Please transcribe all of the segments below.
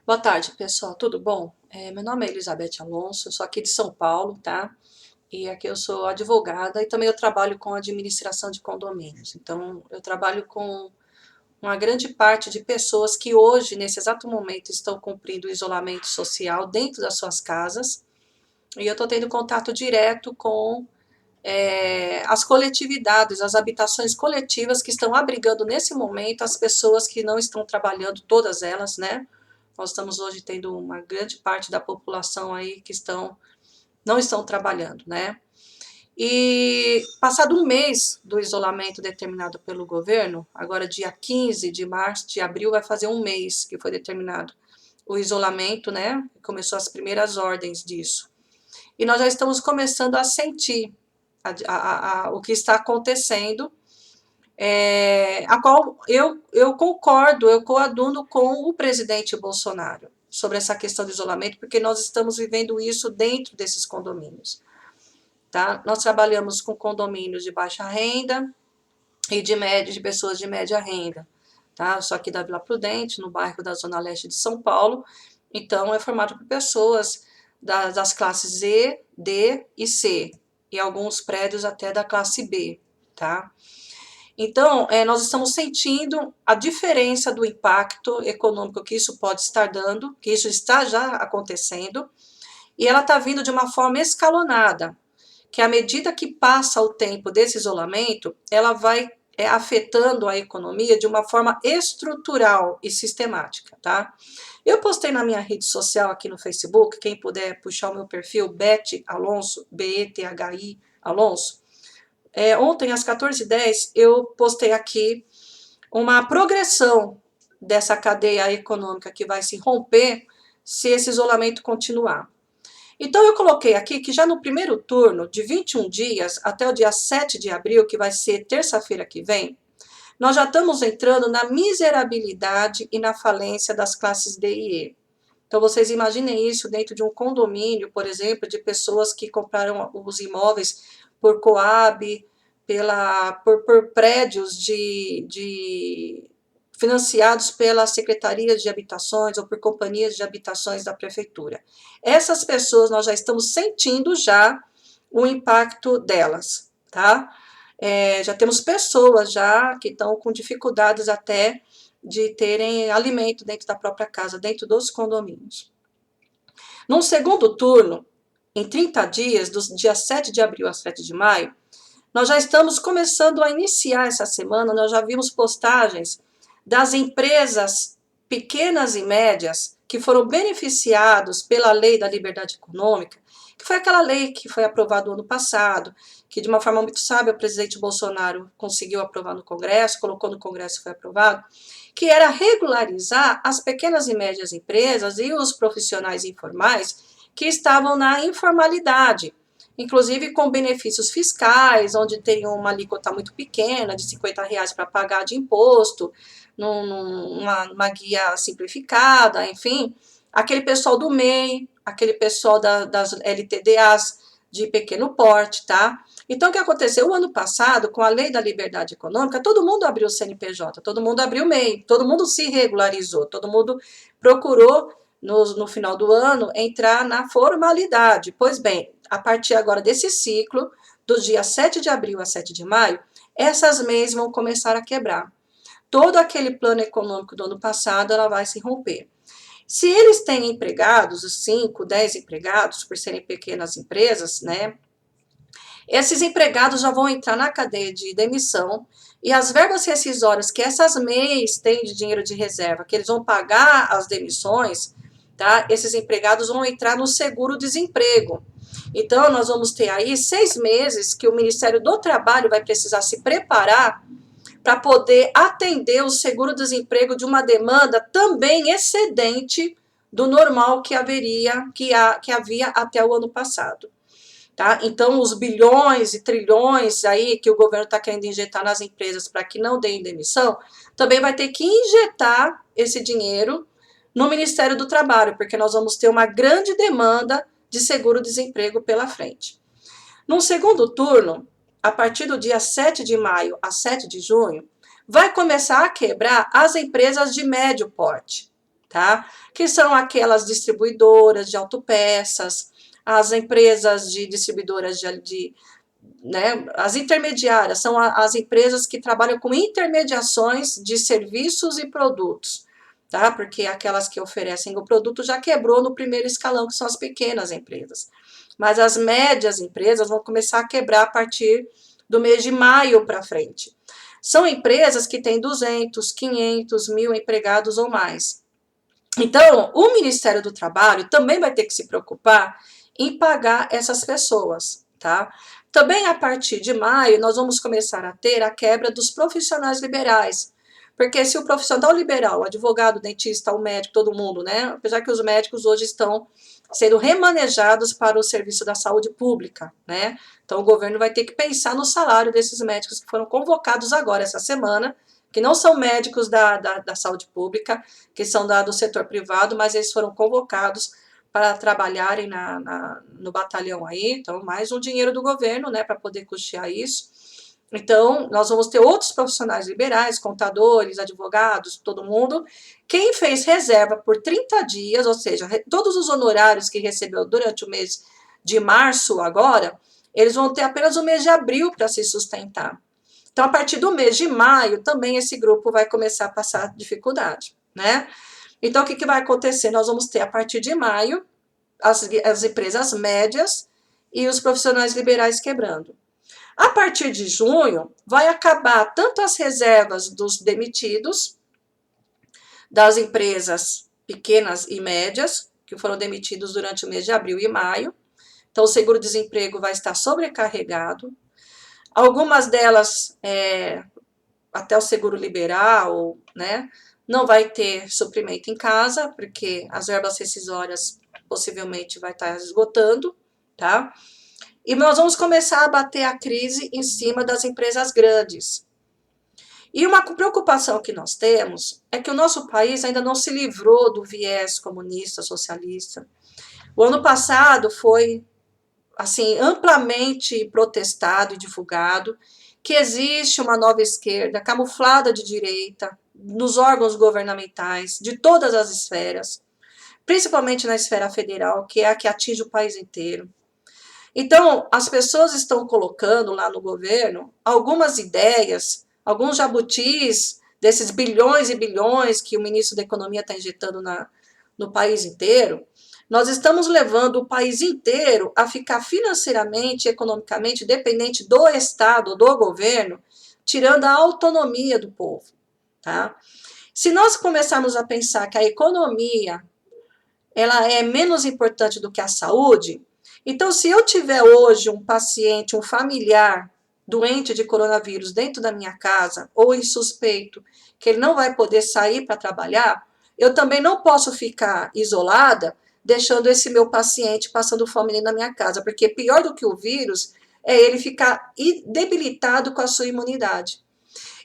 Boa tarde, pessoal. Tudo bom? Meu nome é Elizabeth Alonso, eu sou aqui de São Paulo, tá? E aqui eu sou advogada e também eu trabalho com administração de condomínios. Então, eu trabalho com uma grande parte de pessoas que hoje, nesse exato momento, estão cumprindo o isolamento social dentro das suas casas. E eu estou tendo contato direto com as coletividades, as habitações coletivas que estão abrigando nesse momento as pessoas que não estão trabalhando, todas elas, né? Nós estamos hoje tendo uma grande parte da população aí que não estão trabalhando, né? E passado um mês do isolamento determinado pelo governo, agora dia 15 de março, de abril, vai fazer um mês que foi determinado o isolamento, né? Começou as primeiras ordens disso. E nós já estamos começando a sentir o que está acontecendo, a qual eu concordo, eu coaduno com o presidente Bolsonaro sobre essa questão do isolamento, porque nós estamos vivendo isso dentro desses condomínios. Tá? Nós trabalhamos com condomínios de baixa renda e de pessoas de média renda. Tá? Só aqui da Vila Prudente, no bairro da Zona Leste de São Paulo. Então, é formado por pessoas das classes E, D e C, e alguns prédios até da classe B. Tá? Então, nós estamos sentindo a diferença do impacto econômico que isso pode estar dando, que isso está já acontecendo, e ela está vindo de uma forma escalonada, que à medida que passa o tempo desse isolamento, ela vai afetando a economia de uma forma estrutural e sistemática, tá? Eu postei na minha rede social aqui no Facebook, quem puder puxar o meu perfil, Beth Alonso, Bethi Alonso. Ontem, às 14h10, eu postei aqui uma progressão dessa cadeia econômica que vai se romper se esse isolamento continuar. Então, eu coloquei aqui que já no primeiro turno, de 21 dias até o dia 7 de abril, que vai ser terça-feira que vem, nós já estamos entrando na miserabilidade e na falência das classes D e E. Então, vocês imaginem isso dentro de um condomínio, por exemplo, de pessoas que compraram os imóveis por Coab, por prédios financiados pela Secretaria de Habitações ou por companhias de habitações da Prefeitura. Essas pessoas, nós já estamos sentindo já o impacto delas, tá? Já temos pessoas já que estão com dificuldades até de terem alimento dentro da própria casa, dentro dos condomínios. Num segundo turno, em 30 dias, dos dias 7 de abril a 7 de maio, nós já estamos começando a iniciar essa semana, nós já vimos postagens das empresas pequenas e médias que foram beneficiados pela Lei da Liberdade Econômica, que foi aquela lei que foi aprovada no ano passado, que de uma forma muito sábia o presidente Bolsonaro conseguiu aprovar no Congresso, colocou no Congresso e foi aprovado, que era regularizar as pequenas e médias empresas e os profissionais informais que estavam na informalidade, inclusive com benefícios fiscais, onde tem uma alíquota muito pequena, de R$ 50 para pagar de imposto, numa guia simplificada, enfim, aquele pessoal do MEI, aquele pessoal das LTDAs de pequeno porte, tá? Então, o que aconteceu? O ano passado, com a Lei da Liberdade Econômica, todo mundo abriu o CNPJ, todo mundo abriu o MEI, todo mundo se regularizou, todo mundo procurou, no final do ano, entrar na formalidade. Pois bem, a partir agora desse ciclo, dos dias 7 de abril a 7 de maio, essas MEIs vão começar a quebrar. Todo aquele plano econômico do ano passado, ela vai se romper. Se eles têm empregados, 5, 10 empregados, por serem pequenas empresas, né? Esses empregados já vão entrar na cadeia de demissão e as verbas rescisórias que essas MEIs têm de dinheiro de reserva, que eles vão pagar as demissões, tá? Esses empregados vão entrar no seguro-desemprego. Então, nós vamos ter aí 6 meses que o Ministério do Trabalho vai precisar se preparar para poder atender o seguro-desemprego de uma demanda também excedente do normal que havia até o ano passado. Tá? Então, os bilhões e trilhões aí que o governo está querendo injetar nas empresas para que não deem demissão, também vai ter que injetar esse dinheiro no Ministério do Trabalho, porque nós vamos ter uma grande demanda de seguro-desemprego pela frente. Num segundo turno, a partir do dia 7 de maio a 7 de junho, vai começar a quebrar as empresas de médio porte. tá? Que são aquelas distribuidoras de autopeças, as empresas de distribuidoras né, as intermediárias, são as empresas que trabalham com intermediações de serviços e produtos, tá? Porque aquelas que oferecem o produto já quebrou no primeiro escalão, que são as pequenas empresas. Mas as médias empresas vão começar a quebrar a partir do mês de maio para frente. São empresas que têm 200, 500, 1.000 empregados ou mais. Então, o Ministério do Trabalho também vai ter que se preocupar em pagar essas pessoas, tá? Também a partir de maio, nós vamos começar a ter a quebra dos profissionais liberais. Porque se o profissional liberal, o advogado, o dentista, o médico, todo mundo, né? Apesar que os médicos hoje estão sendo remanejados para o serviço da saúde pública, né? Então o governo vai ter que pensar no salário desses médicos que foram convocados agora, essa semana, que não são médicos da saúde pública, que são do setor privado, mas eles foram convocados para trabalharem no batalhão aí, então mais um dinheiro do governo, né, para poder custear isso. Então, nós vamos ter outros profissionais liberais, contadores, advogados, todo mundo. Quem fez reserva por 30 dias, ou seja, todos os honorários que recebeu durante o mês de março agora, eles vão ter apenas o mês de abril para se sustentar. Então, a partir do mês de maio, também esse grupo vai começar a passar dificuldade, né? Então, o que vai acontecer? Nós vamos ter, a partir de maio, as empresas médias e os profissionais liberais quebrando. A partir de junho, vai acabar tanto as reservas dos demitidos, das empresas pequenas e médias, que foram demitidos durante o mês de abril e maio. Então, o seguro-desemprego vai estar sobrecarregado. Algumas delas, até o seguro liberal, né, não vai ter suprimento em casa, porque as verbas rescisórias possivelmente vai estar esgotando, tá? E nós vamos começar a bater a crise em cima das empresas grandes. E uma preocupação que nós temos é que o nosso país ainda não se livrou do viés comunista, socialista. O ano passado foi, assim, amplamente protestado e divulgado que existe uma nova esquerda camuflada de direita nos órgãos governamentais de todas as esferas, principalmente na esfera federal, que é a que atinge o país inteiro. Então, as pessoas estão colocando lá no governo algumas ideias, alguns jabutis desses bilhões e bilhões que o ministro da Economia está injetando no país inteiro. Nós estamos levando o país inteiro a ficar financeiramente e economicamente dependente do Estado, do governo, tirando a autonomia do povo, tá? Se nós começarmos a pensar que a economia ela é menos importante do que a saúde, então, se eu tiver hoje um paciente, um familiar doente de coronavírus dentro da minha casa, ou suspeito que ele não vai poder sair para trabalhar, eu também não posso ficar isolada, deixando esse meu paciente passando fome na minha casa, porque pior do que o vírus é ele ficar debilitado com a sua imunidade.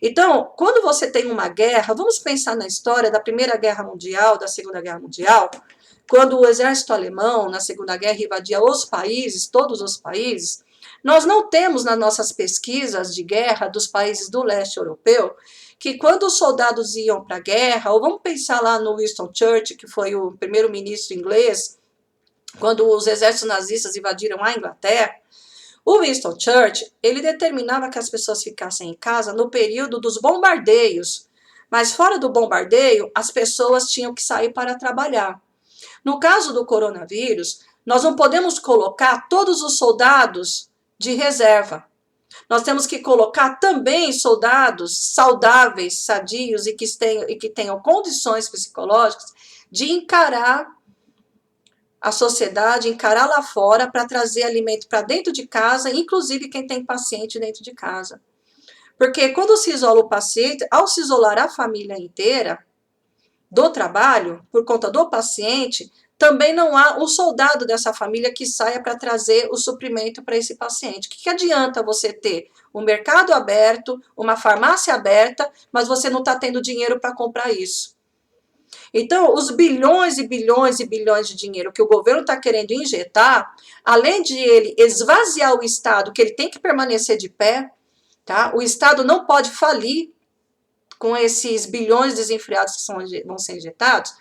Então, quando você tem uma guerra, vamos pensar na história da Primeira Guerra Mundial, da Segunda Guerra Mundial, quando o exército alemão, na Segunda Guerra, invadia os países, todos os países, nós não temos nas nossas pesquisas de guerra dos países do leste europeu, que quando os soldados iam para a guerra, ou vamos pensar lá no Winston Churchill, que foi o primeiro-ministro inglês, quando os exércitos nazistas invadiram a Inglaterra, o Winston Churchill, ele determinava que as pessoas ficassem em casa no período dos bombardeios, mas fora do bombardeio, as pessoas tinham que sair para trabalhar. No caso do coronavírus, nós não podemos colocar todos os soldados de reserva. Nós temos que colocar também soldados saudáveis, sadios e que tenham condições psicológicas de encarar a sociedade, encarar lá fora para trazer alimento para dentro de casa, inclusive quem tem paciente dentro de casa. Porque quando se isola o paciente, ao se isolar a família inteira do trabalho, por conta do paciente, também não há um soldado dessa família que saia para trazer o suprimento para esse paciente. O que adianta você ter um mercado aberto, uma farmácia aberta, mas você não está tendo dinheiro para comprar isso? Então, os bilhões e bilhões e bilhões de dinheiro que o governo está querendo injetar, além de ele esvaziar o Estado, que ele tem que permanecer de pé, tá? O Estado não pode falir com esses bilhões desenfreados que vão ser injetados.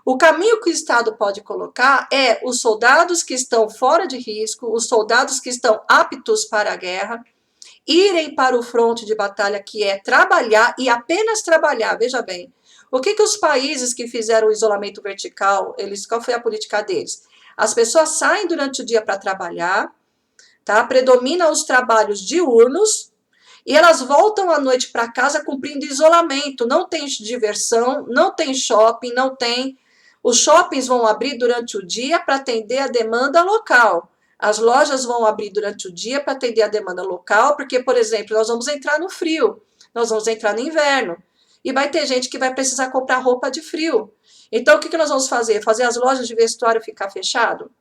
O caminho que o Estado pode colocar é os soldados que estão fora de risco, os soldados que estão aptos para a guerra, irem para o fronte de batalha, que é trabalhar e apenas trabalhar. Veja bem, o que os países que fizeram o isolamento vertical, qual foi a política deles? As pessoas saem durante o dia para trabalhar, tá? Predomina os trabalhos diurnos, e elas voltam à noite para casa cumprindo isolamento. Não tem diversão, não tem shopping, não tem. Os shoppings vão abrir durante o dia para atender a demanda local. As lojas vão abrir durante o dia para atender a demanda local, porque, por exemplo, nós vamos entrar no frio, nós vamos entrar no inverno, e vai ter gente que vai precisar comprar roupa de frio. Então, o que nós vamos fazer? Fazer as lojas de vestuário ficar fechado?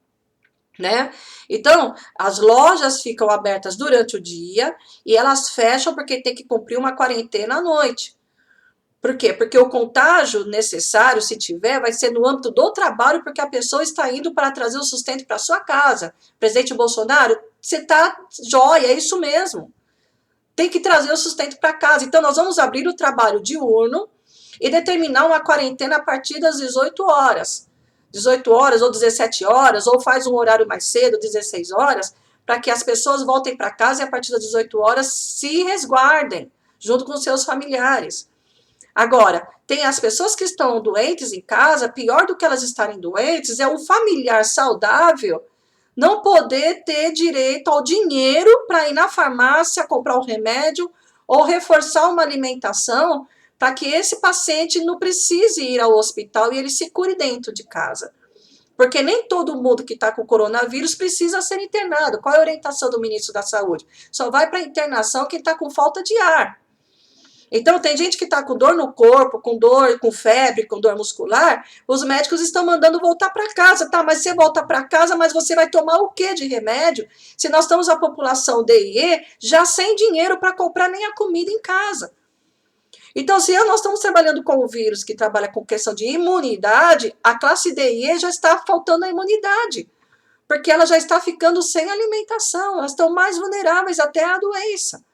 Né? Então, as lojas ficam abertas durante o dia e elas fecham porque tem que cumprir uma quarentena à noite. Por quê? Porque o contágio necessário, se tiver, vai ser no âmbito do trabalho, porque a pessoa está indo para trazer o sustento para sua casa. Presidente Bolsonaro, você está jóia, é isso mesmo. Tem que trazer o sustento para casa. Então, nós vamos abrir o trabalho diurno e determinar uma quarentena a partir das 18 horas. 18 horas ou 17 horas, ou faz um horário mais cedo, 16 horas, para que as pessoas voltem para casa e a partir das 18 horas se resguardem, junto com seus familiares. Agora, tem as pessoas que estão doentes em casa, pior do que elas estarem doentes, é o familiar saudável não poder ter direito ao dinheiro para ir na farmácia comprar o remédio ou reforçar uma alimentação para que esse paciente não precise ir ao hospital e ele se cure dentro de casa. Porque nem todo mundo que está com coronavírus precisa ser internado. Qual é a orientação do ministro da Saúde? Só vai para a internação quem está com falta de ar. Então, tem gente que está com dor no corpo, com dor, com febre, com dor muscular, os médicos estão mandando voltar para casa, tá? Mas você volta para casa, mas você vai tomar o que de remédio? Se nós estamos a população D e E já sem dinheiro para comprar nem a comida em casa. Então, se nós estamos trabalhando com o vírus que trabalha com questão de imunidade, a classe D e E já está faltando a imunidade, porque ela já está ficando sem alimentação, elas estão mais vulneráveis até à doença.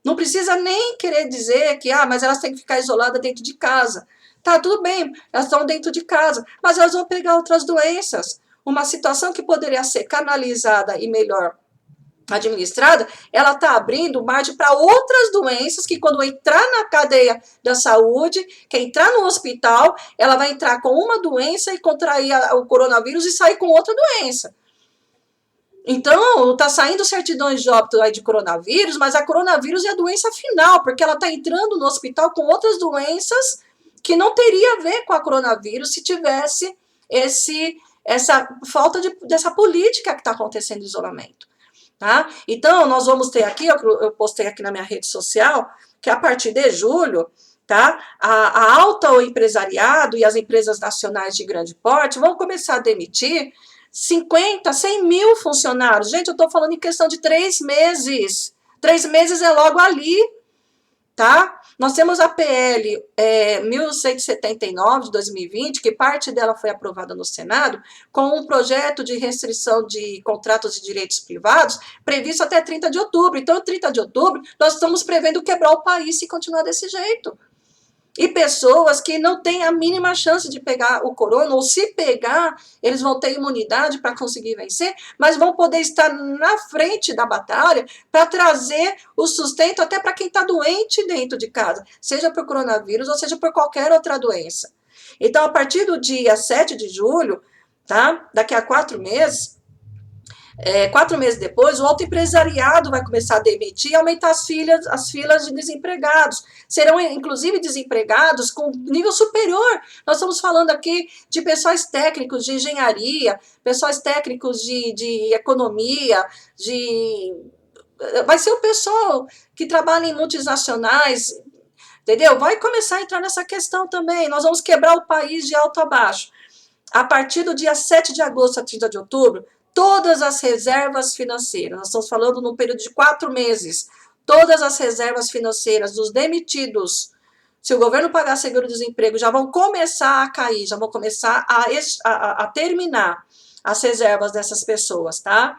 Não precisa nem querer dizer que, mas elas têm que ficar isoladas dentro de casa. Tá, tudo bem, elas estão dentro de casa, mas elas vão pegar outras doenças. Uma situação que poderia ser canalizada e melhor administrada, ela está abrindo margem para outras doenças que quando entrar na cadeia da saúde, que entrar no hospital, ela vai entrar com uma doença e contrair o coronavírus e sair com outra doença. Então, está saindo certidões de óbito aí de coronavírus, mas a coronavírus é a doença final, porque ela está entrando no hospital com outras doenças que não teria a ver com a coronavírus se tivesse essa falta dessa política que está acontecendo de isolamento. Tá? Então, nós vamos ter aqui, eu postei aqui na minha rede social, que a partir de julho, tá? A alta empresariado e as empresas nacionais de grande porte vão começar a demitir 50, 100 mil funcionários. Gente, eu estou falando em questão de 3 meses. 3 meses é logo ali, tá? Nós temos a PL 1179 de 2020, que parte dela foi aprovada no Senado, com um projeto de restrição de contratos de direitos privados previsto até 30 de outubro. Então, 30 de outubro, nós estamos prevendo quebrar o país se continuar desse jeito. E pessoas que não têm a mínima chance de pegar o corona, ou se pegar, eles vão ter imunidade para conseguir vencer, mas vão poder estar na frente da batalha para trazer o sustento até para quem está doente dentro de casa, seja por coronavírus ou seja por qualquer outra doença. Então, a partir do dia 7 de julho, tá? Daqui a 4 meses, 4 meses depois, o autoempresariado vai começar a demitir e aumentar as filas de desempregados. Serão, inclusive, desempregados com nível superior. Nós estamos falando aqui de pessoais técnicos de engenharia, pessoais técnicos de economia, vai ser o pessoal que trabalha em multinacionais, entendeu? Vai começar a entrar nessa questão também. Nós vamos quebrar o país de alto a baixo. A partir do dia 7 de agosto a 30 de outubro, todas as reservas financeiras, nós estamos falando num período de 4 meses, todas as reservas financeiras dos demitidos, se o governo pagar seguro-desemprego, já vão começar a cair, já vão começar a terminar as reservas dessas pessoas, tá?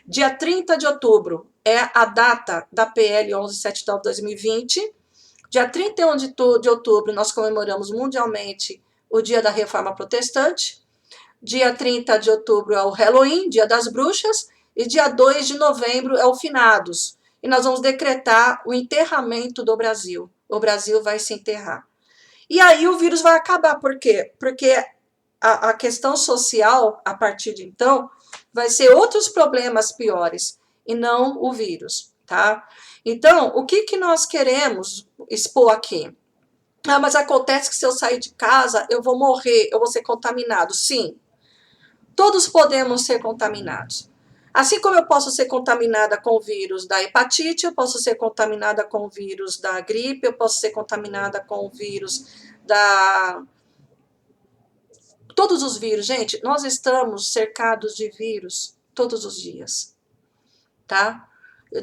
Dia 30 de outubro é a data da PL 1179 de 2020. Dia 31 de outubro nós comemoramos mundialmente o dia da Reforma Protestante, dia 30 de outubro é o Halloween, dia das bruxas, e dia 2 de novembro é o Finados. E nós vamos decretar o enterramento do Brasil. O Brasil vai se enterrar. E aí o vírus vai acabar. Por quê? Porque a questão social, a partir de então, vai ser outros problemas piores, e não o vírus, tá? Então, o que nós queremos expor aqui? Ah, mas acontece que se eu sair de casa, eu vou morrer, eu vou ser contaminado. Sim, todos podemos ser contaminados. Assim como eu posso ser contaminada com o vírus da hepatite, eu posso ser contaminada com o vírus da gripe, eu posso ser contaminada com o vírus da... Todos os vírus, gente, nós estamos cercados de vírus todos os dias, tá?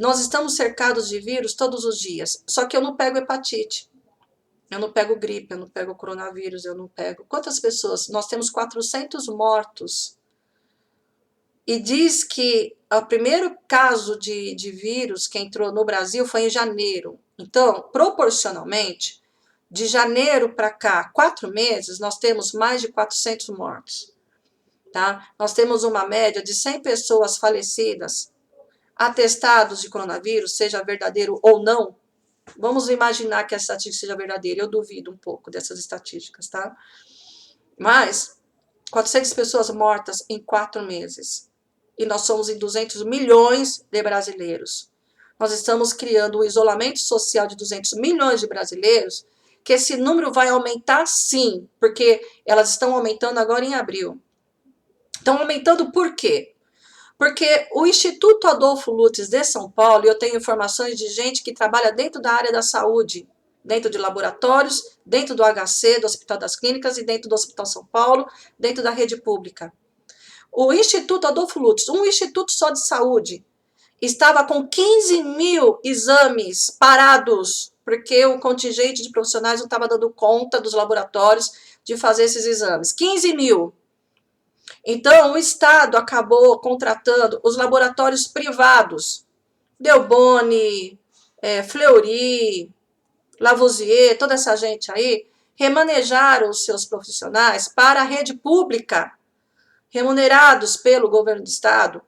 Nós estamos cercados de vírus todos os dias, só que eu não pego hepatite, eu não pego gripe, eu não pego coronavírus, eu não pego... Quantas pessoas? Nós temos 400 mortos. E diz que o primeiro caso de vírus que entrou no Brasil foi em janeiro. Então, proporcionalmente, de janeiro para cá, 4 meses, nós temos mais de 400 mortos. Tá? Nós temos uma média de 100 pessoas falecidas, atestados de coronavírus, seja verdadeiro ou não. Vamos imaginar que a estatística seja verdadeira. Eu duvido um pouco dessas estatísticas, tá? Mas 400 pessoas mortas em 4 meses. E nós somos em 200 milhões de brasileiros. Nós estamos criando um isolamento social de 200 milhões de brasileiros, que esse número vai aumentar sim, porque elas estão aumentando agora em abril. Estão aumentando por quê? Porque o Instituto Adolfo Lutz de São Paulo, e eu tenho informações de gente que trabalha dentro da área da saúde, dentro de laboratórios, dentro do HC, do Hospital das Clínicas, e dentro do Hospital São Paulo, dentro da rede pública. O Instituto Adolfo Lutz, um instituto só de saúde, estava com 15 mil exames parados, porque o contingente de profissionais não estava dando conta dos laboratórios de fazer esses exames. 15 mil. Então, o Estado acabou contratando os laboratórios privados, Delboni, Fleury, Lavoisier, toda essa gente aí, remanejaram os seus profissionais para a rede pública, remunerados pelo governo do estado,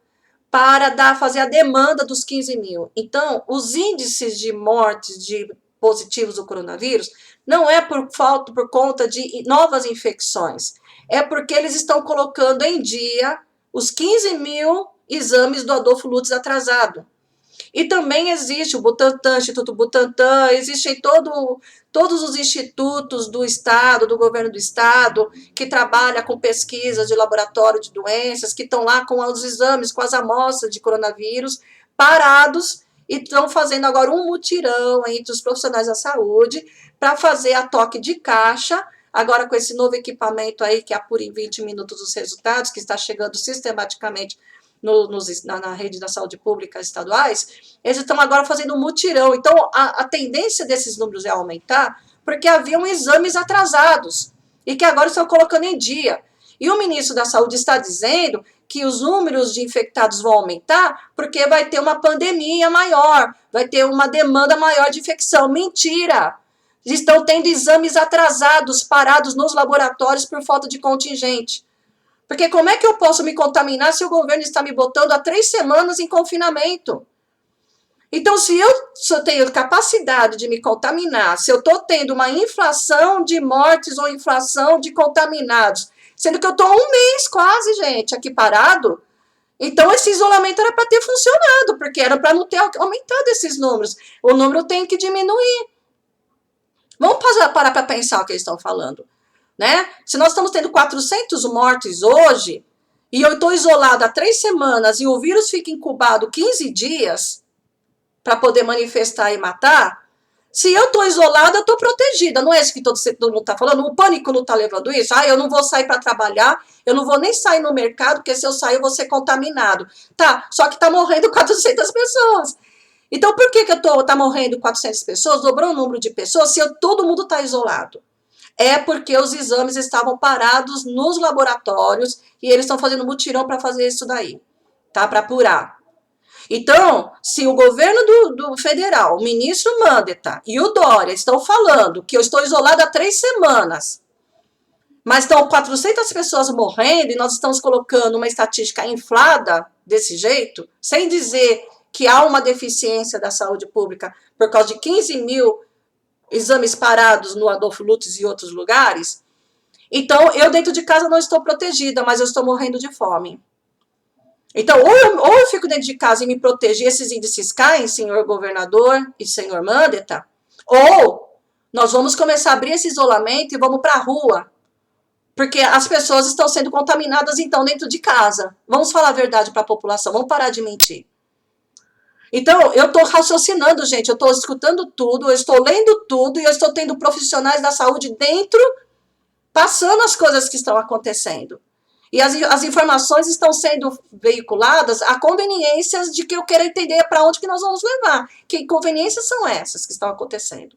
para fazer a demanda dos 15 mil. Então, os índices de mortes de positivos do coronavírus não é por conta de novas infecções, é porque eles estão colocando em dia os 15 mil exames do Adolfo Lutz atrasado. E também existe o Butantan, Instituto Butantan, existem todos os institutos do Estado, do governo do Estado, que trabalham com pesquisas de laboratório de doenças, que estão lá com os exames, com as amostras de coronavírus, parados, e estão fazendo agora um mutirão entre os profissionais da saúde para fazer a toque de caixa, agora com esse novo equipamento aí, que apura em 20 minutos os resultados, que está chegando sistematicamente na rede da saúde pública estaduais, eles estão agora fazendo um mutirão. Então, a tendência desses números é aumentar, porque haviam exames atrasados, e que agora estão colocando em dia. E o ministro da Saúde está dizendo que os números de infectados vão aumentar, porque vai ter uma pandemia maior, vai ter uma demanda maior de infecção. Mentira! Estão tendo exames atrasados, parados nos laboratórios por falta de contingente. Porque como é que eu posso me contaminar se o governo está me botando há 3 semanas em confinamento? Então, se eu tenho capacidade de me contaminar, se eu estou tendo uma inflação de mortes ou inflação de contaminados, sendo que eu estou 1 mês quase, gente, aqui parado, então esse isolamento era para ter funcionado, porque era para não ter aumentado esses números. O número tem que diminuir. Vamos parar para pensar o que eles estão falando. Né? Se nós estamos tendo 400 mortes hoje, e eu estou isolada há 3 semanas, e o vírus fica incubado 15 dias, para poder manifestar e matar, se eu estou isolada, eu estou protegida. Não é isso que todo mundo está falando? O pânico não está levando isso? Ah, eu não vou sair para trabalhar, eu não vou nem sair no mercado, porque se eu sair eu vou ser contaminado. Tá, só que está morrendo 400 pessoas. Então, por que está morrendo 400 pessoas? Dobrou o número de pessoas se todo mundo está isolado. É porque os exames estavam parados nos laboratórios e eles estão fazendo mutirão para fazer isso daí, tá? Para apurar. Então, se o governo do federal, o ministro Mandetta e o Dória estão falando que eu estou isolada há 3 semanas, Mas estão 400 pessoas morrendo e nós estamos colocando uma estatística inflada desse jeito, sem dizer que há uma deficiência da saúde pública por causa de 15 mil exames parados no Adolfo Lutz e outros lugares. Então, eu dentro de casa não estou protegida, mas eu estou morrendo de fome. Então, ou eu fico dentro de casa e me protejo e esses índices caem, senhor governador e senhor Mandetta, ou nós vamos começar a abrir esse isolamento e vamos para a rua, porque as pessoas estão sendo contaminadas, então, dentro de casa. Vamos falar a verdade para a população, vamos parar de mentir. Então, eu estou raciocinando, gente, eu estou escutando tudo, eu estou lendo tudo e eu estou tendo profissionais da saúde dentro, passando as coisas que estão acontecendo. E as informações estão sendo veiculadas a conveniências de que eu quero entender para onde que nós vamos levar. Que conveniências são essas que estão acontecendo?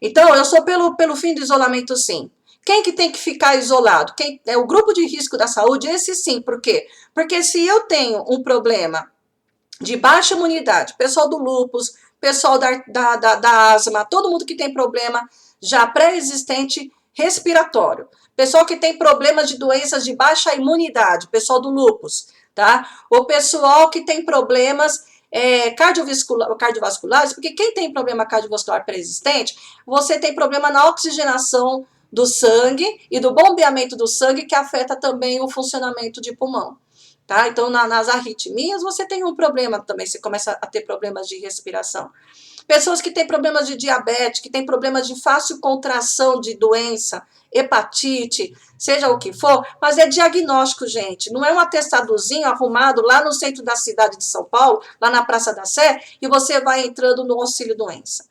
Então, eu sou pelo fim do isolamento, sim. Quem que tem que ficar isolado? Quem é o grupo de risco da saúde? Esse sim. Por quê? Porque se eu tenho um problema de baixa imunidade, pessoal do lúpus, pessoal da asma, todo mundo que tem problema já pré-existente respiratório, pessoal que tem problemas de doenças de baixa imunidade, pessoal do lúpus, tá? O pessoal que tem problemas cardiovasculares, porque quem tem problema cardiovascular pré-existente, você tem problema na oxigenação do sangue e do bombeamento do sangue, que afeta também o funcionamento de pulmão. Tá? Então, nas arritmias, você tem um problema também, você começa a ter problemas de respiração. Pessoas que têm problemas de diabetes, que têm problemas de fácil contração de doença, hepatite, seja o que for, mas é diagnóstico, gente. Não é um atestadozinho arrumado lá no centro da cidade de São Paulo, lá na Praça da Sé, e você vai entrando no auxílio doença.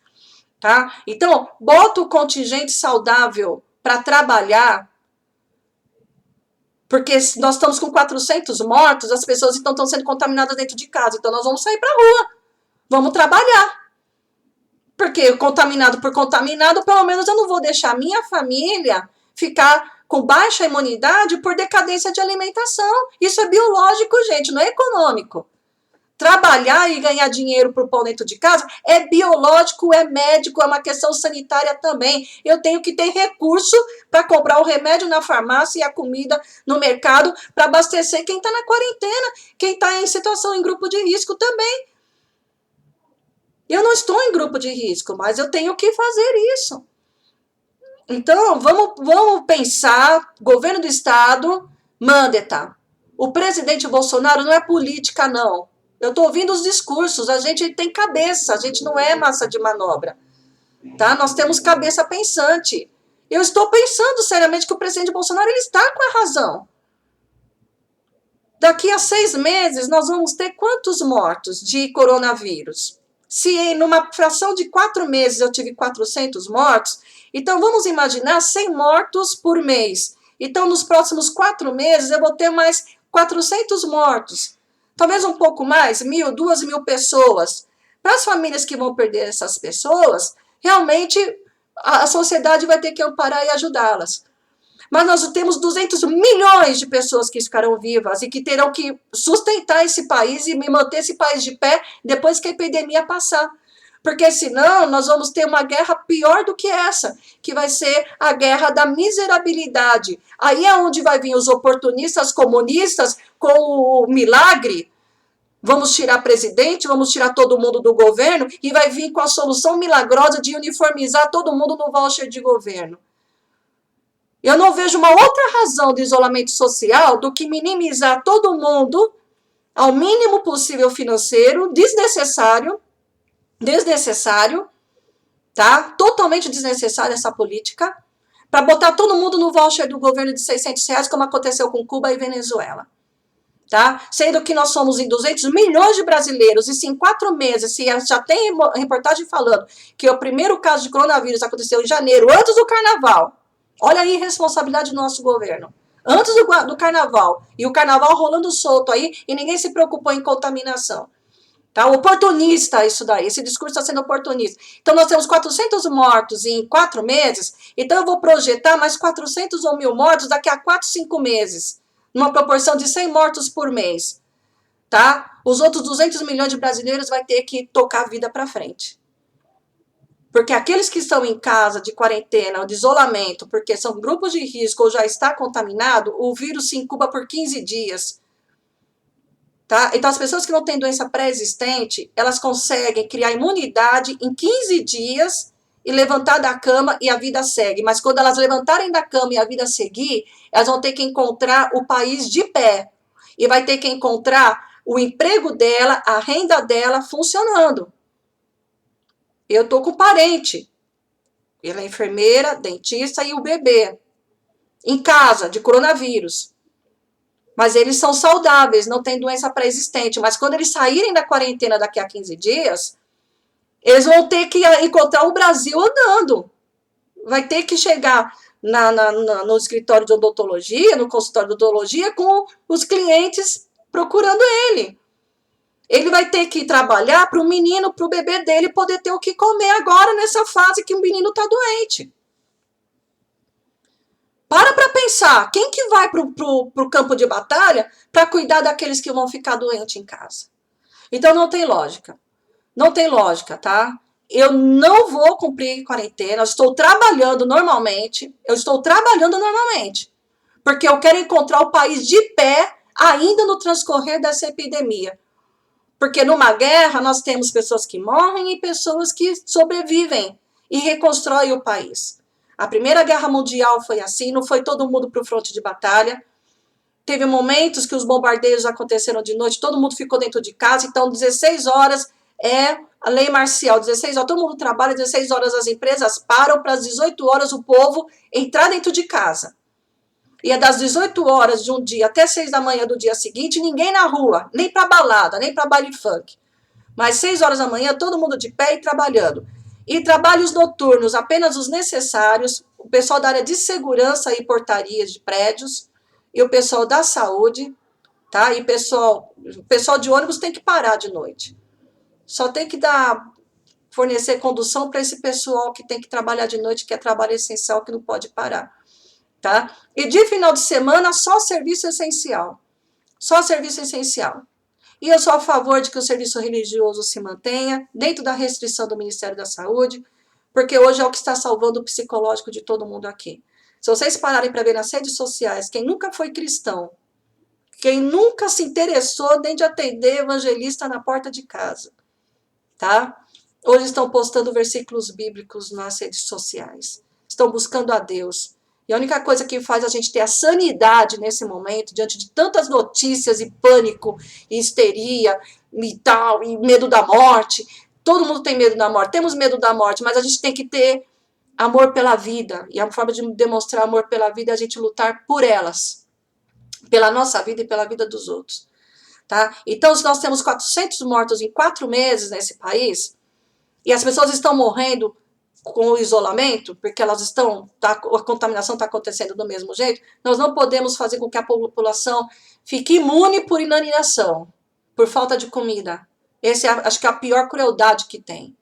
Tá? Então, bota o contingente saudável para trabalhar, porque nós estamos com 400 mortos, as pessoas estão sendo contaminadas dentro de casa. Então, nós vamos sair para a rua. Vamos trabalhar. Porque contaminado por contaminado, pelo menos eu não vou deixar minha família ficar com baixa imunidade por decadência de alimentação. Isso é biológico, gente, não é econômico. Trabalhar e ganhar dinheiro para o pão dentro de casa é biológico, é médico, é uma questão sanitária também. Eu tenho que ter recurso para comprar o remédio na farmácia e a comida no mercado para abastecer quem está na quarentena, quem está em situação em grupo de risco também. Eu não estou em grupo de risco, mas eu tenho que fazer isso. Então, vamos pensar, governo do estado, Mandetta. O presidente Bolsonaro não é política, não. Eu estou ouvindo os discursos, a gente tem cabeça, a gente não é massa de manobra, tá? Nós temos cabeça pensante. Eu estou pensando seriamente que o presidente Bolsonaro ele está com a razão. Daqui a 6 meses, nós vamos ter quantos mortos de coronavírus? Se numa fração de 4 meses eu tive 400 mortos, então vamos imaginar 100 mortos por mês. Então, nos próximos 4 meses, eu vou ter mais 400 mortos. Talvez um pouco mais, 1.000, 2.000 pessoas. Para as famílias que vão perder essas pessoas, realmente a sociedade vai ter que amparar e ajudá-las. Mas nós temos 200 milhões de pessoas que ficarão vivas e que terão que sustentar esse país e manter esse país de pé depois que a epidemia passar. Porque senão nós vamos ter uma guerra pior do que essa, que vai ser a guerra da miserabilidade. Aí é onde vai vir os oportunistas comunistas com o milagre. Vamos tirar presidente, vamos tirar todo mundo do governo e vai vir com a solução milagrosa de uniformizar todo mundo no voucher de governo. Eu não vejo uma outra razão de isolamento social do que minimizar todo mundo ao mínimo possível financeiro, desnecessário, tá? Totalmente desnecessária essa política, para botar todo mundo no voucher do governo de R$600, como aconteceu com Cuba e Venezuela. Tá? Sendo que nós somos em 200 milhões de brasileiros, e se em 4 meses, se já tem reportagem falando que o primeiro caso de coronavírus aconteceu em janeiro, antes do carnaval, olha aí a irresponsabilidade do nosso governo. Antes do carnaval, e o carnaval rolando solto aí, e ninguém se preocupou em contaminação. Tá? Oportunista isso daí, esse discurso está sendo oportunista. Então nós temos 400 mortos em 4 meses, então eu vou projetar mais 400 ou 1.000 mortos daqui a 4, 5 meses. Numa proporção de 100 mortos por mês, tá? Os outros 200 milhões de brasileiros vai ter que tocar a vida para frente. Porque aqueles que estão em casa de quarentena ou de isolamento, porque são grupos de risco ou já está contaminado, o vírus se incuba por 15 dias. Tá? Então, as pessoas que não têm doença pré-existente, elas conseguem criar imunidade em 15 dias e levantar da cama e a vida segue. Mas quando elas levantarem da cama e a vida seguir, elas vão ter que encontrar o país de pé. E vai ter que encontrar o emprego dela, a renda dela funcionando. Eu tô com parente. Ela é enfermeira, dentista e o bebê. Em casa, de coronavírus. Mas eles são saudáveis, não têm doença pré-existente. Mas quando eles saírem da quarentena daqui a 15 dias, eles vão ter que encontrar o Brasil andando. Vai ter que chegar no escritório de odontologia, no consultório de odontologia, com os clientes procurando ele. Ele vai ter que trabalhar para o menino, para o bebê dele poder ter o que comer agora nessa fase que o menino está doente. Para pensar, quem que vai para o campo de batalha para cuidar daqueles que vão ficar doentes em casa? Então não tem lógica. Não tem lógica, tá? Eu não vou cumprir quarentena, eu estou trabalhando normalmente, porque eu quero encontrar o país de pé ainda no transcorrer dessa epidemia. Porque numa guerra nós temos pessoas que morrem e pessoas que sobrevivem e reconstroem o país. A Primeira Guerra Mundial foi assim, não foi todo mundo para o fronte de batalha. Teve momentos que os bombardeios aconteceram de noite, todo mundo ficou dentro de casa, então 16 horas é a lei marcial, 16 horas, todo mundo trabalha, 16 horas as empresas param, para as 18 horas o povo entrar dentro de casa. E é das 18 horas de um dia até 6 da manhã do dia seguinte, ninguém na rua, nem para balada, nem para baile funk. Mas 6 horas da manhã, todo mundo de pé e trabalhando. E trabalhos noturnos, apenas os necessários, o pessoal da área de segurança e portarias de prédios, e o pessoal da saúde, tá? E o pessoal de ônibus tem que parar de noite. Só tem que fornecer condução para esse pessoal que tem que trabalhar de noite, que é trabalho essencial, que não pode parar. Tá? E de final de semana, só serviço essencial. Só serviço essencial. E eu sou a favor de que o serviço religioso se mantenha dentro da restrição do Ministério da Saúde, porque hoje é o que está salvando o psicológico de todo mundo aqui. Se vocês pararem para ver nas redes sociais, quem nunca foi cristão, quem nunca se interessou nem de atender evangelista na porta de casa, tá? Hoje estão postando versículos bíblicos nas redes sociais. Estão buscando a Deus. E a única coisa que faz a gente ter a sanidade nesse momento, diante de tantas notícias e pânico, e histeria e tal, e medo da morte. Todo mundo tem medo da morte. Temos medo da morte, mas a gente tem que ter amor pela vida. E a forma de demonstrar amor pela vida é a gente lutar por elas. Pela nossa vida e pela vida dos outros. Tá? Então, se nós temos 400 mortos em 4 meses nesse país, e as pessoas estão morrendo com o isolamento, porque a contaminação está acontecendo do mesmo jeito, nós não podemos fazer com que a população fique imune por inanição, por falta de comida. Esse acho que é a pior crueldade que tem.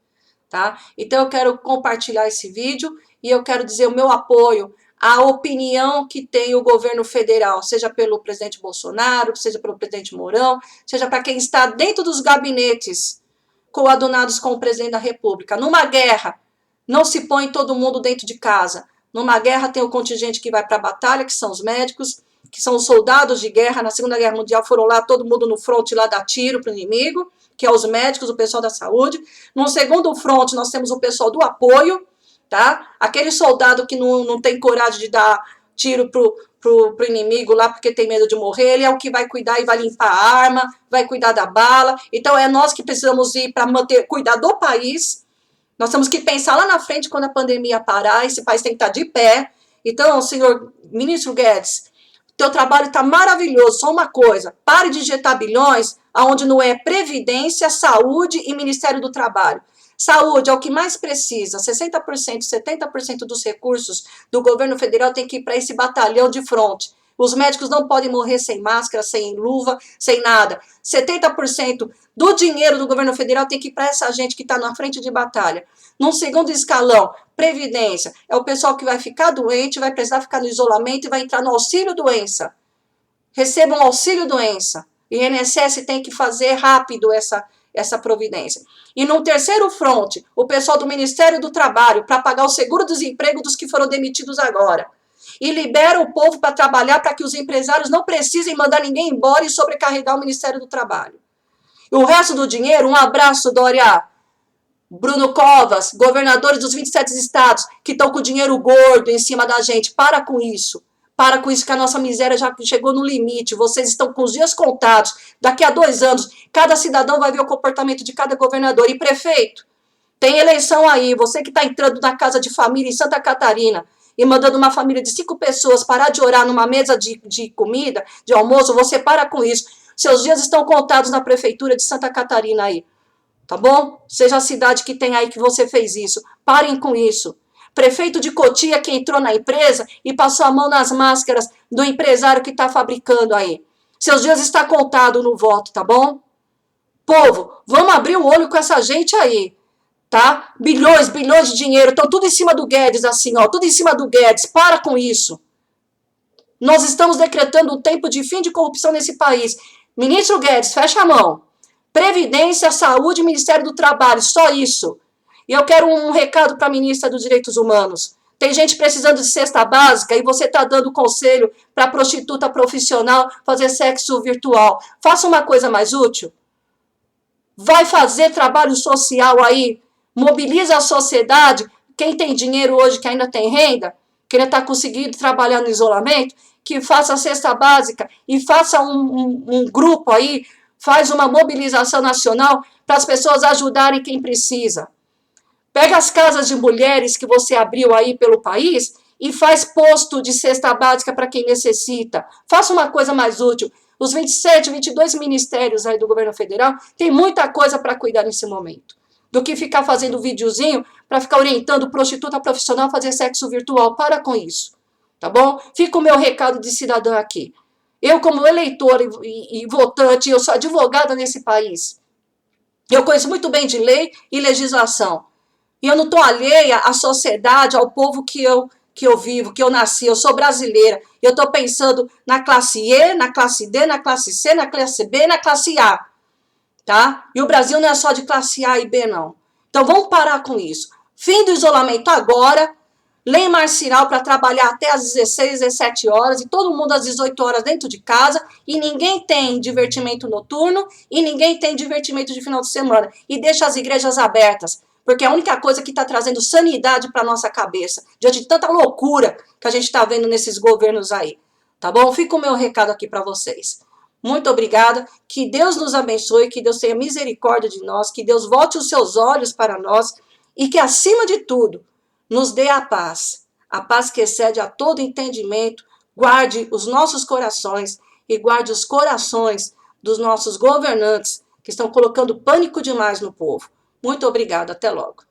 Tá? Então eu quero compartilhar esse vídeo e eu quero dizer o meu apoio à opinião que tem o governo federal, seja pelo presidente Bolsonaro, seja pelo presidente Mourão, seja para quem está dentro dos gabinetes coadunados com o presidente da República. Numa guerra, não se põe todo mundo dentro de casa. Numa guerra tem o contingente que vai para a batalha, que são os médicos, que são os soldados de guerra. Na Segunda Guerra Mundial foram lá, todo mundo no fronte lá dar tiro para o inimigo, que é os médicos, o pessoal da saúde. No segundo fronte nós temos o pessoal do apoio, tá? Aquele soldado que não tem coragem de dar tiro pro inimigo lá porque tem medo de morrer, ele é o que vai cuidar e vai limpar a arma, vai cuidar da bala. Então é nós que precisamos ir para cuidar do país. Nós temos que pensar lá na frente quando a pandemia parar, esse país tem que estar de pé. Então, senhor ministro Guedes, teu trabalho está maravilhoso, só uma coisa, pare de injetar bilhões aonde não é Previdência, Saúde e Ministério do Trabalho. Saúde é o que mais precisa, 60%, 70% dos recursos do governo federal tem que ir para esse batalhão de fronte. Os médicos não podem morrer sem máscara, sem luva, sem nada. 70% do dinheiro do governo federal tem que ir para essa gente que está na frente de batalha. Num segundo escalão, Previdência. É o pessoal que vai ficar doente, vai precisar ficar no isolamento e vai entrar no auxílio-doença. Recebam auxílio-doença. E o INSS tem que fazer rápido essa providência. E num terceiro fronte, o pessoal do Ministério do Trabalho, para pagar o seguro-desemprego dos que foram demitidos agora. E libera o povo para trabalhar, para que os empresários não precisem mandar ninguém embora e sobrecarregar o Ministério do Trabalho. E o resto do dinheiro, um abraço, Dória, Bruno Covas, governadores dos 27 estados, que estão com o dinheiro gordo em cima da gente. Para com isso. Para com isso, que a nossa miséria já chegou no limite. Vocês estão com os dias contados. Daqui a 2 anos, cada cidadão vai ver o comportamento de cada governador. E prefeito, tem eleição aí. Você que está entrando na casa de família em Santa Catarina e mandando uma família de 5 pessoas parar de orar numa mesa de comida, de almoço, você para com isso. Seus dias estão contados na prefeitura de Santa Catarina aí. Tá bom? Seja a cidade que tem aí que você fez isso. Parem com isso. Prefeito de Cotia que entrou na empresa e passou a mão nas máscaras do empresário que está fabricando aí. Seus dias está contado no voto, tá bom? Povo, vamos abrir o olho com essa gente aí, tá? Bilhões de dinheiro, estão tudo em cima do Guedes assim, ó, tudo em cima do Guedes. Para com isso. Nós estamos decretando um tempo de fim de corrupção nesse país. Ministro Guedes, fecha a mão. Previdência, saúde, Ministério do Trabalho, só isso. E eu quero um recado para a ministra dos Direitos Humanos. Tem gente precisando de cesta básica e você está dando conselho para prostituta profissional fazer sexo virtual. Faça uma coisa mais útil. Vai fazer trabalho social aí. Mobiliza a sociedade. Quem tem dinheiro hoje, que ainda tem renda, que ainda está conseguindo trabalhar no isolamento, que faça a cesta básica e faça um grupo aí, faz uma mobilização nacional para as pessoas ajudarem quem precisa. Pega as casas de mulheres que você abriu aí pelo país e faz posto de cesta básica para quem necessita. Faça uma coisa mais útil. Os 27, 22 ministérios aí do governo federal tem muita coisa para cuidar nesse momento. Do que ficar fazendo videozinho para ficar orientando prostituta profissional a fazer sexo virtual. Para com isso, tá bom? Fica o meu recado de cidadã aqui. Eu, como eleitora e votante, eu sou advogada nesse país. Eu conheço muito bem de lei e legislação. E eu não estou alheia à sociedade, ao povo que eu vivo, que eu nasci. Eu sou brasileira. Eu estou pensando na classe E, na classe D, na classe C, na classe B, na classe A. Tá? E o Brasil não é só de classe A e B, não. Então vamos parar com isso. Fim do isolamento agora. Lei marcial para trabalhar até às 16, 17 horas e todo mundo às 18 horas dentro de casa e ninguém tem divertimento noturno e ninguém tem divertimento de final de semana. E deixa as igrejas abertas, porque é a única coisa que está trazendo sanidade para a nossa cabeça, diante de tanta loucura que a gente está vendo nesses governos aí. Tá bom? Fica o meu recado aqui para vocês. Muito obrigada, que Deus nos abençoe, que Deus tenha misericórdia de nós, que Deus volte os seus olhos para nós e que, acima de tudo, nos dê a paz que excede a todo entendimento, guarde os nossos corações e guarde os corações dos nossos governantes que estão colocando pânico demais no povo. Muito obrigada, até logo.